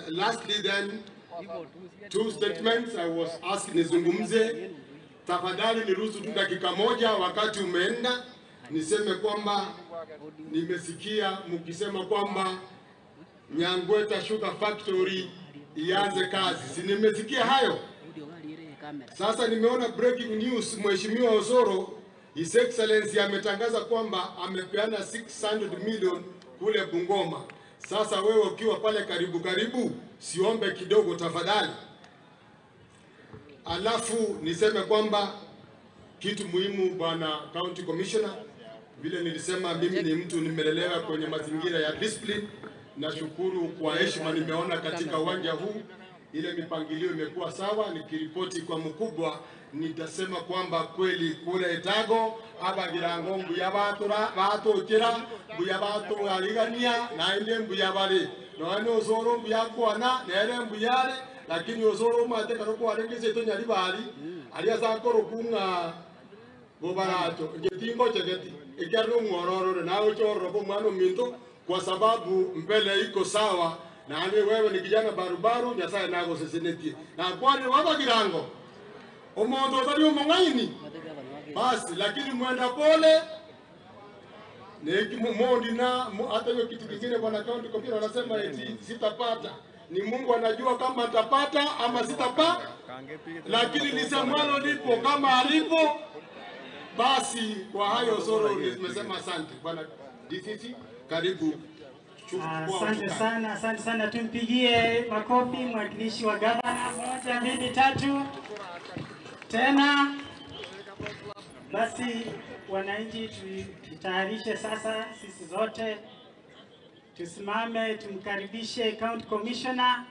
lastly then, two statements I was asked nizungumze. Tafadhali niruhusu tu dakika moja wakati umeenda. Niseme kwamba nimesikia mkisema kwamba Nyangweta Sugar Factory ianze kazi. Si nimesikia hayo? Sasa nimeona breaking news, Mheshimiwa Osoro, His Excellency ametangaza kwamba amepeana 600 million kule Bungoma. Sasa wewe ukiwa pale karibu, siombe kidogo tafadhali. Alafu niseme kwamba kitu muhimu bwana County Commissioner, vile nilisema mimi ni mtu nimelelewa kwenye mazingira ya discipline. Nashukuru kwa heshima nimeona katika uwanja huu ile mipangilio imekuwa sawa. Nikiripoti kwa mkubwa nitasema kwamba kweli kule Etago abagirango mbuya batura batokera mbuya batu aligania na inde mbuya bale no Osoro mbuya kwana nere mbuyare, lakini Osoro mate karoko arengeze to nyali bali aliya sakoro kunga bobarato ngetingo chegeti ikarno ngororo nawe choro bo mwana minto, kwa sababu mbele iko sawa. Na wewe ni kijana barubaru, Nyasaye nago seseneti na kwani wabagirango omondo tali umongaini basi, lakini mwenda pole neki mumondi na hata hiyo kitu kingine bwana County Commissioner anasema eti sitapata. Ni Mungu anajua kama atapata ama sitapata, lakini lisemwalo lipo kama alipo. Basi kwa hayo Osoro nimesema asante bwana DCC, karibu. Asante sana, tumpigie makofi mwakilishi wa gavana. 1, 2, 3 tena. Basi wananchi tutayarishe sasa, sisi zote tusimame tumkaribishe County Commissioner.